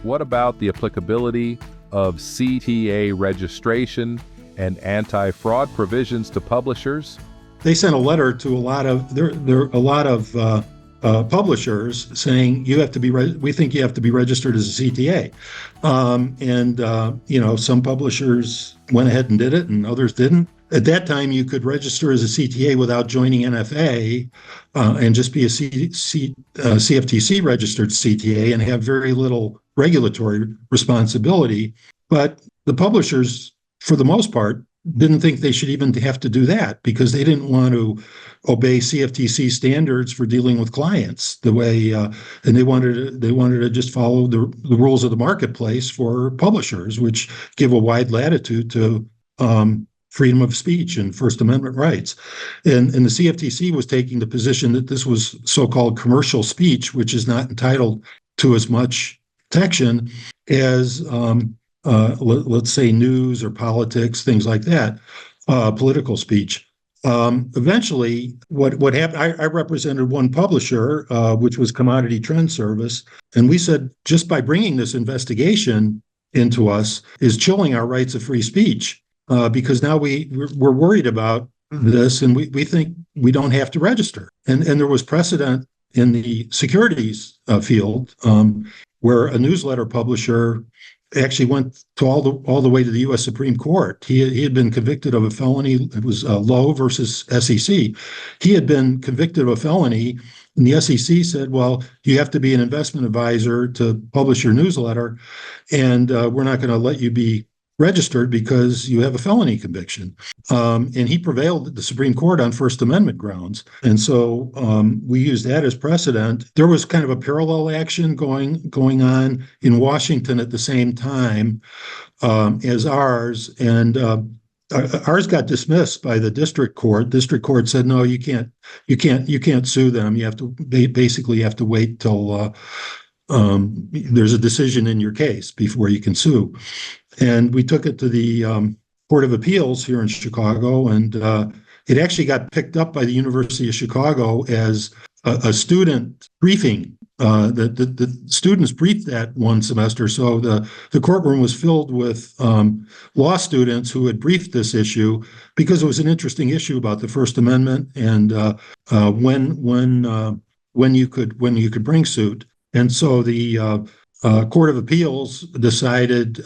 what about the applicability of CTA registration and anti-fraud provisions to publishers? They sent a letter to a lot of publishers saying you have to be. We think you have to be registered as a CTA, some publishers went ahead and did it, and others didn't. At that time, you could register as a CTA without joining NFA and just be a CFTC registered CTA and have very little regulatory responsibility. But the publishers, for the most part, didn't think they should even have to do that because they didn't want to obey CFTC standards for dealing with clients the way, and they wanted to just follow the rules of the marketplace for publishers, which give a wide latitude to freedom of speech and First Amendment rights. And the CFTC was taking the position that this was so-called commercial speech, which is not entitled to as much protection as let's say news or politics, things like that, political speech. Eventually, what happened, I represented one publisher, which was Commodity Trend Service, and we said, just by bringing this investigation into us is chilling our rights of free speech, because now we're worried about this, and we think we don't have to register. And there was precedent in the securities field where a newsletter publisher actually went to all the way to the U.S. Supreme Court. He had been convicted of a felony. It was Lowe versus SEC. He had been convicted of a felony, and the SEC said, well, you have to be an investment advisor to publish your newsletter, and we're not going to let you be registered because you have a felony conviction. And he prevailed at the Supreme Court on First Amendment grounds. And so we used that as precedent. There was kind of a parallel action going on in Washington at the same time as ours. And ours got dismissed by the district court. District court said, no, you can't sue them. You have to basically have to wait till there's a decision in your case before you can sue. And we took it to the Court of Appeals here in Chicago, and it actually got picked up by the University of Chicago as a student briefing. The students briefed that one semester, so the courtroom was filled with law students who had briefed this issue because it was an interesting issue about the First Amendment and when you could bring suit. And so the Court of Appeals decided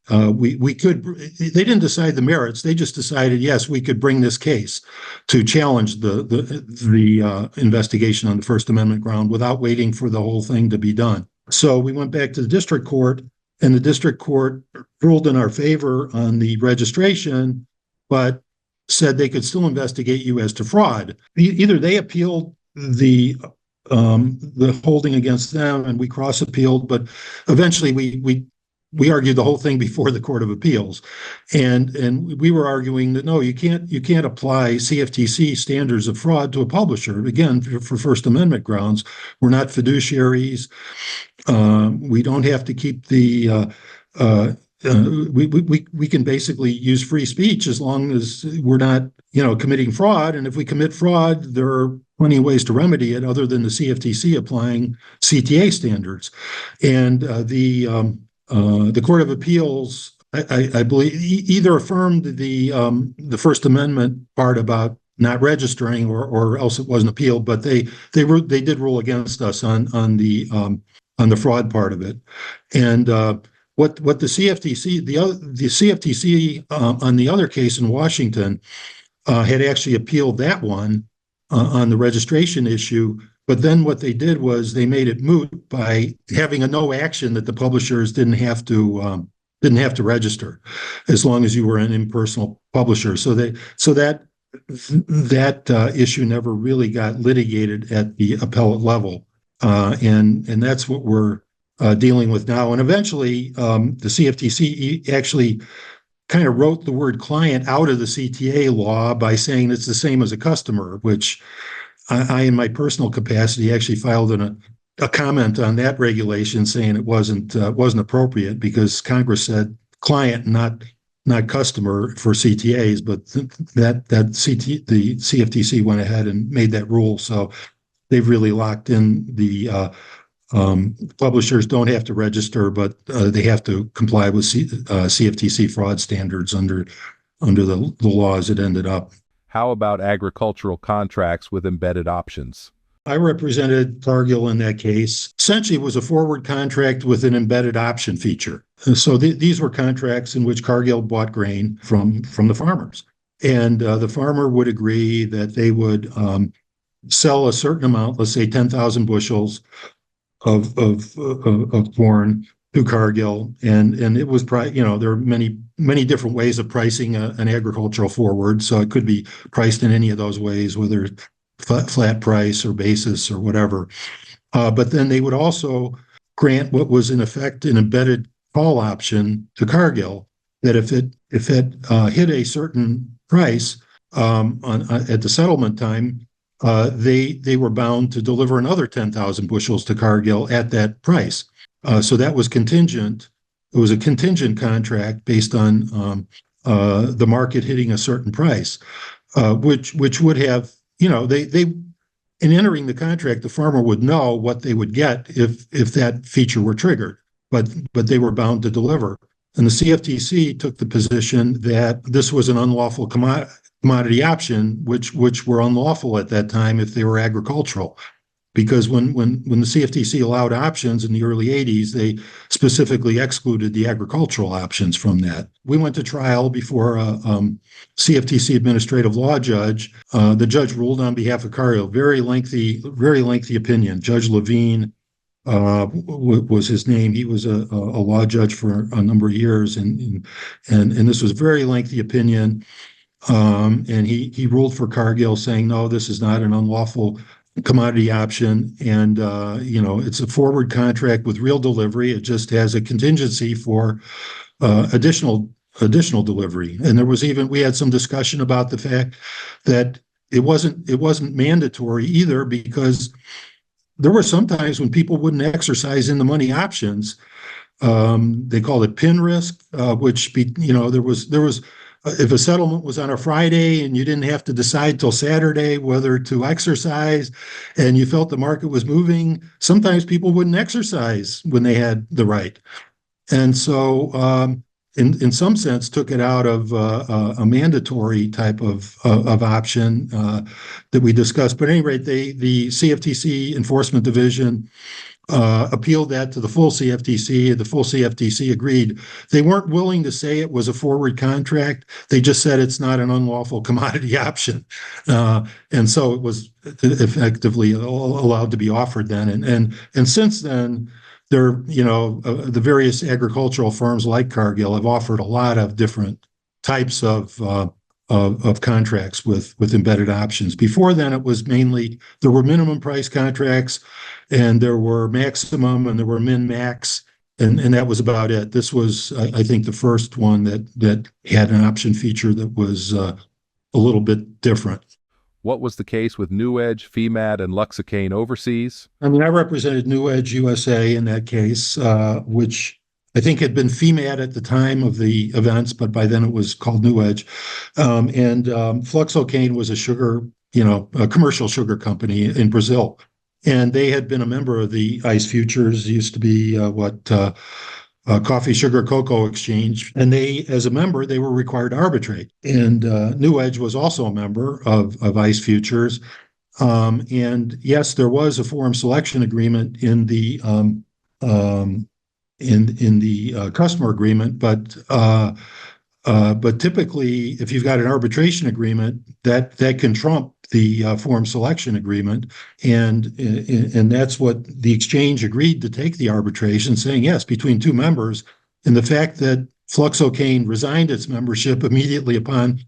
we could. They didn't decide the merits. They just decided, yes, we could bring this case to challenge the investigation on the First Amendment ground without waiting for the whole thing to be done. So we went back to the district court, and the district court ruled in our favor on the registration, but said they could still investigate you as to fraud. Either they appealed the holding against them, and we cross-appealed, but eventually we argued the whole thing before the Court of Appeals, and we were arguing that no, you can't apply CFTC standards of fraud to a publisher. Again, for First Amendment grounds, we're not fiduciaries. We don't have to keep the. We can basically use free speech as long as we're not, committing fraud. And if we commit fraud, there are plenty of ways to remedy it other than the CFTC applying CTA standards. And the Court of Appeals, I believe, either affirmed the First Amendment part about not registering, or else it wasn't appealed. But they did rule against us on the fraud part of it. And what the CFTC, the CFTC on the other case in Washington had actually appealed that one on the registration issue. But then what they did was they made it moot by having a no action that the publishers didn't have to register, as long as you were an impersonal publisher. So that issue never really got litigated at the appellate level, and that's what we're dealing with now. And eventually, the CFTC actually kind of wrote the word client out of the CTA law by saying it's the same as a customer, which I in my personal capacity, actually filed a comment on that regulation saying it wasn't appropriate because Congress said client, not customer for CTAs, but the CFTC went ahead and made that rule. So they've really locked in the Publishers don't have to register, but they have to comply with CFTC fraud standards under the laws it ended up. How about agricultural contracts with embedded options? I represented Cargill in that case. Essentially, it was a forward contract with an embedded option feature. So these were contracts in which Cargill bought grain from the farmers. And the farmer would agree that they would sell a certain amount, let's say 10,000 bushels of corn to Cargill. And it was, there are many different ways of pricing an agricultural forward. So it could be priced in any of those ways, whether flat price or basis or whatever. But then they would also grant what was in effect an embedded call option to Cargill that if it hit a certain price at the settlement time, they were bound to deliver another 10,000 bushels to Cargill at that price. So that was contingent. It was a contingent contract based on the market hitting a certain price, which would have, they in entering the contract, the farmer would know what they would get if that feature were triggered, but they were bound to deliver. And the CFTC took the position that this was an unlawful commodity option, which were unlawful at that time if they were agricultural. Because when the CFTC allowed options in the early 80s, they specifically excluded the agricultural options from that. We went to trial before a CFTC administrative law judge. The judge ruled on behalf of Cargill. Very lengthy opinion. Judge Levine was his name. He was a law judge for a number of years, and this was a very lengthy opinion. And he ruled for Cargill, saying, no, this is not an unlawful commodity option, and it's a forward contract with real delivery. It just has a contingency for additional delivery. And we had some discussion about the fact that it wasn't mandatory either, because there were some times when people wouldn't exercise in the money options. They called it pin risk, which there was. If a settlement was on a Friday and you didn't have to decide till Saturday whether to exercise, and you felt the market was moving, sometimes people wouldn't exercise when they had the right. And so in some sense took it out of a mandatory type of option that we discussed. But at any rate, the CFTC Enforcement Division appealed that to the full CFTC. The full CFTC agreed. They weren't willing to say it was a forward contract. They just said it's not an unlawful commodity option. And so it was effectively allowed to be offered then. And since then, the various agricultural firms like Cargill have offered a lot of different types of contracts with embedded options. Before then, it was mainly, there were minimum price contracts, and there were maximum, and there were min-max, and that was about it. This was, I think, the first one that had an option feature that was a little bit different. What was the case with Newedge, Fimat, and Fluxo-Cane overseas? I represented Newedge USA in that case, which I think had been Fimat at the time of the events, but by then it was called Newedge. And Fluxo-Cane was a commercial sugar company in Brazil. And they had been a member of the ICE Futures, used to be Coffee, Sugar, Cocoa Exchange. And they, as a member, they were required to arbitrate. And Newedge was also a member of ICE Futures. And yes, there was a forum selection agreement in the customer agreement, but typically, if you've got an arbitration agreement, that can trump the forum selection agreement, and that's what the exchange agreed to take the arbitration, saying yes, between two members. And the fact that Fluxo-Cane resigned its membership immediately upon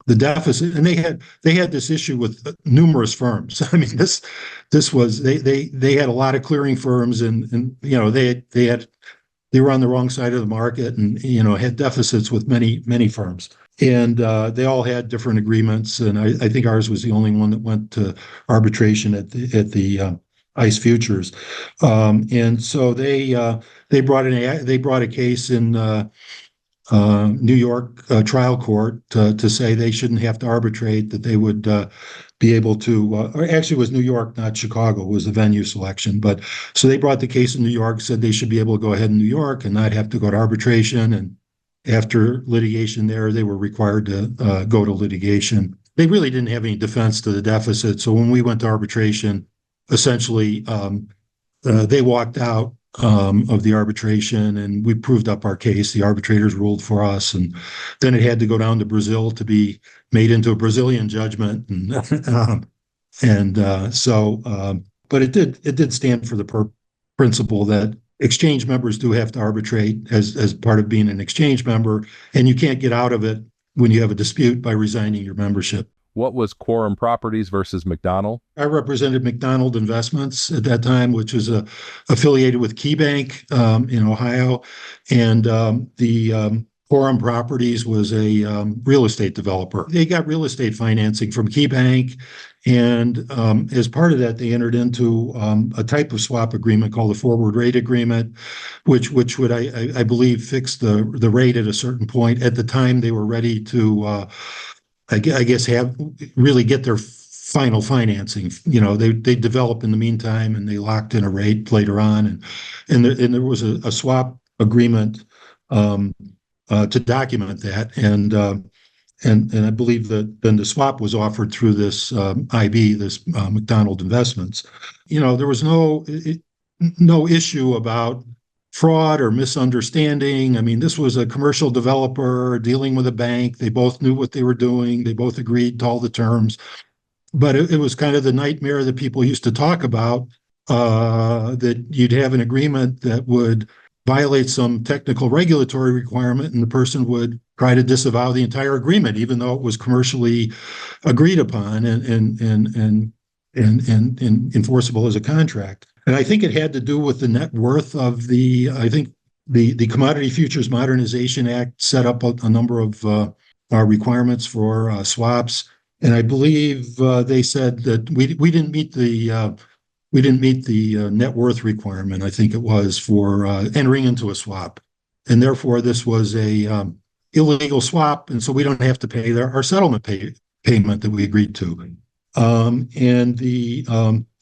the deficit, and they had this issue with numerous firms. This was they had a lot of clearing firms, and they were on the wrong side of the market, and had deficits with many firms, and they all had different agreements. And I think ours was the only one that went to arbitration at the ICE Futures, and so they brought a case in New York trial court to say they shouldn't have to arbitrate, that they would be able to, or actually it was New York, not Chicago, was the venue selection. But so they brought the case in New York, said they should be able to go ahead in New York and not have to go to arbitration. And after litigation there, they were required to go to litigation. They really didn't have any defense to the deficit. So when we went to arbitration, essentially they walked out of the arbitration, and we proved up our case. The arbitrators ruled for us, and then it had to go down to Brazil to be made into a Brazilian judgment. But it did stand for the principle that exchange members do have to arbitrate as part of being an exchange member, and you can't get out of it when you have a dispute by resigning your membership. What was Quorum Properties versus McDonald? I represented McDonald Investments at that time, which was affiliated with KeyBank in Ohio. And the Quorum Properties was a real estate developer. They got real estate financing from KeyBank. And as part of that, they entered into a type of swap agreement called a forward rate agreement, which would, I believe, fix the rate at a certain point. At the time, they were ready to I guess really get their final financing. They developed in the meantime, and they locked in a rate later on, and there was a swap agreement to document that, and I believe that then the swap was offered through this IB, this McDonald Investments. There was no issue about fraud or misunderstanding. I mean, this was a commercial developer dealing with a bank. They both knew what they were doing. They both agreed to all the terms. But it was kind of the nightmare that people used to talk about, that you'd have an agreement that would violate some technical regulatory requirement, and the person would try to disavow the entire agreement, even though it was commercially agreed upon and enforceable as a contract. And I think it had to do with the net worth of the Commodity Futures Modernization Act set up a number of requirements for swaps. And I believe they said that we didn't meet the net worth requirement, I think it was, for entering into a swap. And therefore, this was a illegal swap. And so we don't have to pay our settlement payment that we agreed to.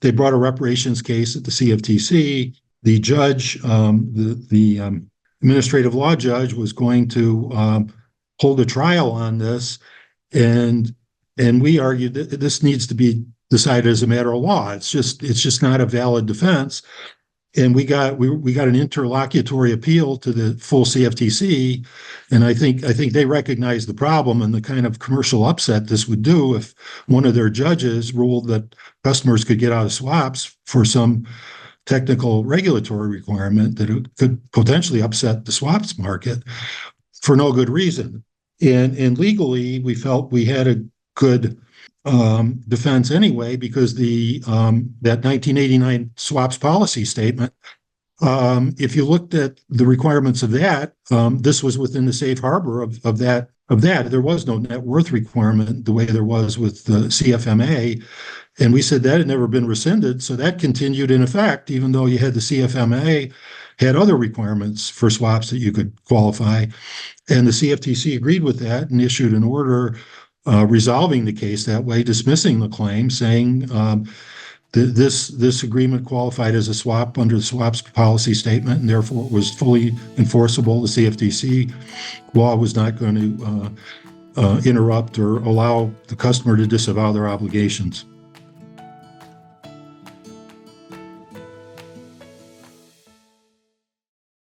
They brought a reparations case at the CFTC. The judge, the administrative law judge, was going to hold a trial on this, and we argued that this needs to be decided as a matter of law. It's just not a valid defense. And we got an interlocutory appeal to the full CFTC, and I think they recognized the problem and the kind of commercial upset this would do if one of their judges ruled that customers could get out of swaps for some technical regulatory requirement that it could potentially upset the swaps market for no good reason. And legally, we felt we had a good defense anyway, because that 1989 swaps policy statement, if you looked at the requirements of that, this was within the safe harbor of that. There was no net worth requirement the way there was with the CFMA. And we said that had never been rescinded. So that continued in effect, even though you had the CFMA had other requirements for swaps that you could qualify. And the CFTC agreed with that and issued an order resolving the case that way, dismissing the claim, saying this agreement qualified as a swap under the swaps policy statement, and therefore it was fully enforceable. The CFTC law was not going to interrupt or allow the customer to disavow their obligations.